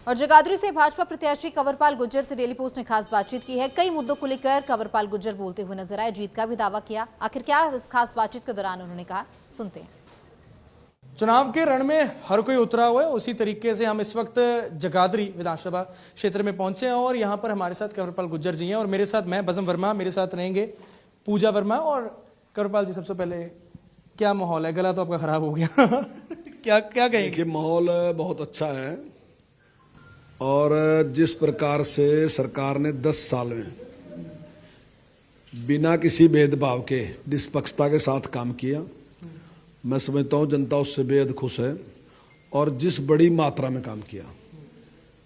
और जगाधरी से भाजपा प्रत्याशी कंवरपाल गुर्जर से डेली पोस्ट ने खास बातचीत की है। कई मुद्दों को लेकर कंवरपाल गुर्जर बोलते हुए नजर आए, जीत का भी दावा किया। आखिर क्या इस खास बातचीत के दौरान उन्होंने कहा, सुनते हैं। चुनाव के रण में हर कोई उतरा हुआ है, उसी तरीके से हम इस वक्त जगाधरी विधानसभा क्षेत्र में पहुंचे हैं और यहाँ पर हमारे साथ कंवरपाल गुर्जर जी हैं और मेरे साथ मैं बसम वर्मा, मेरे साथ रहेंगे पूजा वर्मा। और कंवरपाल जी, सबसे पहले क्या माहौल है? गला तो आपका खराब हो गया क्या कहेंगे? देखिए, माहौल बहुत अच्छा है और जिस प्रकार से सरकार ने 10 साल में बिना किसी भेदभाव के निष्पक्षता के साथ काम किया, मैं समझता हूं जनता उससे बेहद खुश है। और जिस बड़ी मात्रा में काम किया,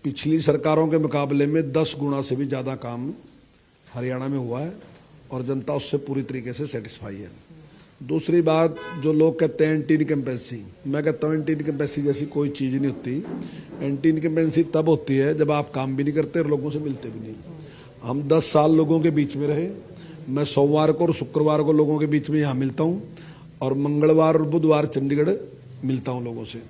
पिछली सरकारों के मुकाबले में 10 गुना से भी ज़्यादा काम हरियाणा में हुआ है और जनता उससे पूरी तरीके से सेटिस्फाई है। दूसरी बात, जो लोग कहते हैं एंटी इनकम्बेंसी, मैं कहता हूँ एंटी इनकम्बेंसी जैसी कोई चीज़ नहीं होती। एंटी इनकम्बेंसी तब होती है जब आप काम भी नहीं करते और लोगों से मिलते भी नहीं। हम 10 साल लोगों के बीच में रहे। मैं सोमवार को और शुक्रवार को लोगों के बीच में यहाँ मिलता हूँ और मंगलवार और बुधवार चंडीगढ़ मिलता हूँ लोगों से,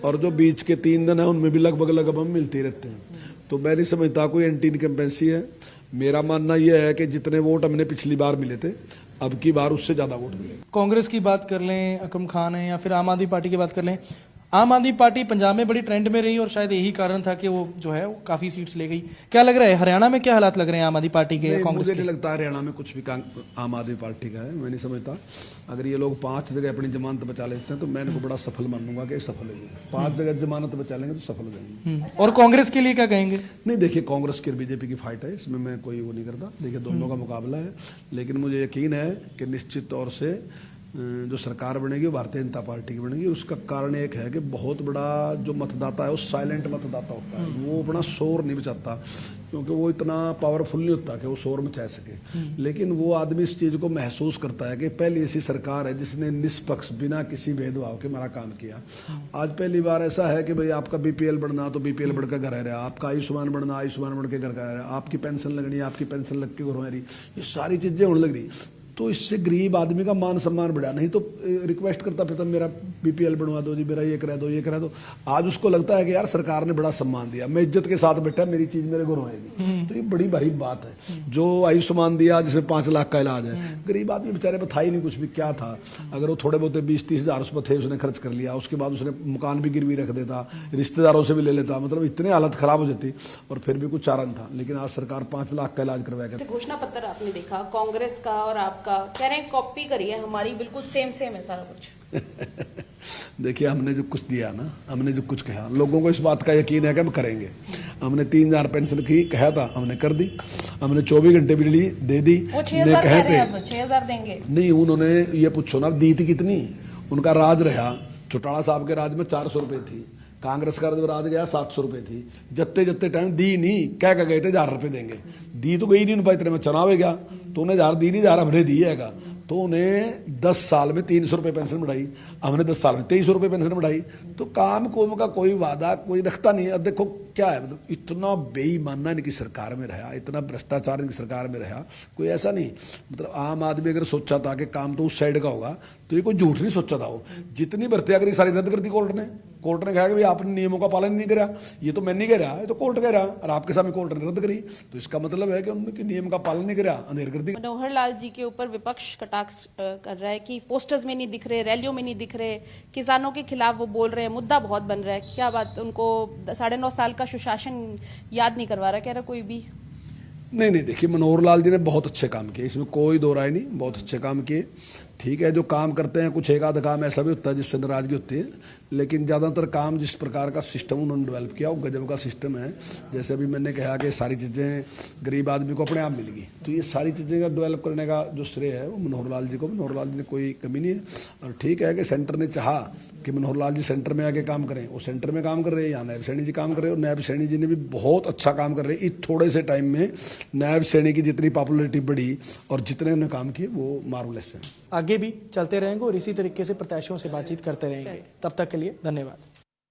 और जो बीच के 3 दिन है उनमें भी लगभग हम मिलते रहते हैं। तो मैं नहीं समझता कोई एंटी इनकम्बेंसी है। मेरा मानना यह है कि जितने वोट हमने पिछली बार मिले थे, अब की बार उससे ज्यादा वोट मिले। कांग्रेस की बात कर लें, अकरम खान है, या फिर आम आदमी पार्टी की बात कर लें, आम आदमी पार्टी पंजाब में बड़ी ट्रेंड में रही और शायद यही कारण था कि वो जो है वो काफी सीट्स ले गई। क्या लग रहा है हरियाणा में, क्या हालात लग रहे हैं आम आदमी पार्टी के, कांग्रेस मुझे के? नहीं लगता हरियाणा में कुछ भी आम आदमी पार्टी का है। मैं नहीं समझता। अगर ये लोग 5 जगह अपनी जमानत बचा लेते हैं तो मैं इनको बड़ा सफल मानूंगा कि सफल है। 5 जगह जमानत बचा लेंगे तो सफल हो जाएंगे। और कांग्रेस के लिए क्या कहेंगे? नहीं, देखिए, कांग्रेस की बीजेपी की फाइट है, इसमें मैं कोई वो नहीं करता। देखिए, दोनों का मुकाबला है, लेकिन मुझे यकीन है कि निश्चित तौर से जो सरकार बनेगी वो भारतीय जनता पार्टी की बनेगी। उसका कारण एक है कि बहुत बड़ा जो मतदाता है वो साइलेंट मतदाता होता है। वो अपना शोर नहीं बचाता क्योंकि वो इतना पावरफुल नहीं होता कि वो शोर मचा सके। लेकिन वो आदमी इस चीज़ को महसूस करता है कि पहली ऐसी सरकार है जिसने निष्पक्ष बिना किसी भेदभाव के हमारा काम किया। आज पहली बार ऐसा है कि भाई आपका बीपीएल बढ़ना तो बीपीएल बढ़ के घर आ रहा, आपका आयुष्मान बढ़ना आयुष्मान बढ़ के घर आ रहा, आपकी पेंशन लगनी आपकी पेंशन लग के घर आ रही। ये सारी चीज़ें होने लग रही, तो इससे गरीब आदमी का मान सम्मान बढ़ा। नहीं तो रिक्वेस्ट करता फिर मेरा बीपीएल बनवा दो जी, मेरा ये करा दो ये करा दो। आज उसको लगता है कि यार सरकार ने बड़ा सम्मान दिया, मैं इज्जत के साथ बैठा, मेरी चीज मेरे को रोएगी। तो ये बड़ी भारी बात है। जो आयुष्मान दिया जिसमें 5 लाख का इलाज है, गरीब आदमी बेचारे पर था ही नहीं कुछ भी। क्या था? अगर वो थोड़े बहुत 20-30 हज़ार उस पर थे, उसने खर्च कर लिया, उसके बाद उसने मकान भी गिरवी रख देता, रिश्तेदारों से भी ले लेता, मतलब इतनी हालत खराब हो जाती और फिर भी कुछ चारण था। लेकिन आज सरकार 5 लाख का इलाज करवाएगा। घोषणा पत्र आपने देखा कांग्रेस का और आपका, कह रहे हैं कॉपी करी है हमारी, बिल्कुल सेम है सारा कुछ। देखिए, हमने जो कुछ दिया ना, हमने जो कुछ कहा, लोगों को इस बात का यकीन है कि हम करेंगे। हमने 3000 पेंशन की कहा था, हमने कर दी। हमने 24 घंटे बिजली दे दी। वो 6000 कह रहे हैं, अब 6000 देंगे। नहीं, उन्होंने ये पूछो ना दी थी कितनी। उनका राज रहा, चौटाला साहब के राज में 400 रुपए थी, कांग्रेस का राज गया 700 रुपए थी। जत्ते जत्ते टाइम दी नहीं, कह गए थे 1000 रुपए देंगे, दी तो गई नहीं। उन इतने में चुनाव गया तो उन्हें 1000 दी नहीं, 1000 हमने दी है। तो उन्हें 10 साल में 300 रुपये पेंशन बढ़ाई, हमने 10 साल में 2300 रुपये पेंशन बढ़ाई। तो काम कोम का कोई वादा कोई रखता नहीं है। अब देखो क्या है, मतलब इतना बेईमाना इनकी सरकार में रहा, इतना भ्रष्टाचार इनकी सरकार में रहा, कोई ऐसा नहीं। मतलब आम आदमी अगर सोचा था कि काम तो उस साइड का होगा तो ये कोई झूठ नहीं सोचा था। वो जितनी भर्तियां करी सारी रद्द कर दी कोर्ट ने। कोर्ट ने कहा कि भाई आपने नियमों का पालन नहीं करा। ये तो मैं नहीं कह रहा, ये तो कोर्ट कह रहा, और आपके सामने कोर्ट ने रद्द करी। तो इसका मतलब है कि उन्होंने नियम का पालन नहीं करा, अंधेर कर दी। मनोहर लाल जी के ऊपर विपक्ष कटाक्ष कर रहा है कि पोस्टर्स में नहीं दिख रहे, रैलियों में नहीं दिख रहे, किसानों के खिलाफ वो बोल रहे हैं, मुद्दा बहुत बन रहा है। क्या बात, उनको 9.5 साल का सुशासन याद नहीं करवा रहा, कह रहा कोई भी? नहीं, देखिए, मनोहर लाल जी ने बहुत अच्छे काम किए, इसमें कोई दो राय नहीं, बहुत अच्छे काम किए। ठीक है, जो काम करते हैं कुछ एक आध काम ऐसा भी होता है जिससे नाराजगी होती है, लेकिन ज़्यादातर काम जिस प्रकार का सिस्टम उन्होंने डेवलप किया वो गजब का सिस्टम है। जैसे अभी मैंने कहा कि सारी चीज़ें गरीब आदमी को अपने आप मिलेगी, तो ये सारी चीज़ें का डेवलप करने का जो श्रेय है वो मनोहर लाल जी को। मनोहर लाल जी ने कोई कमी नहीं है। और ठीक है कि सेंटर ने चाहा कि मनोहर लाल जी सेंटर में आके काम करें, वो सेंटर में काम कर रहे हैं, यहाँ नायब सैनी जी काम कर रहे हैं, और नायब सैनी जी ने भी बहुत अच्छा काम कर रहे हैं। इस थोड़े से टाइम में नायब सैनी की जितनी पॉपुलरिटी बढ़ी और जितने उन्होंने काम किए वो मार्वलेस है। आगे भी चलते रहेंगे और इसी तरीके से प्रत्याशियों से बातचीत करते रहेंगे। तब तक के लिए धन्यवाद।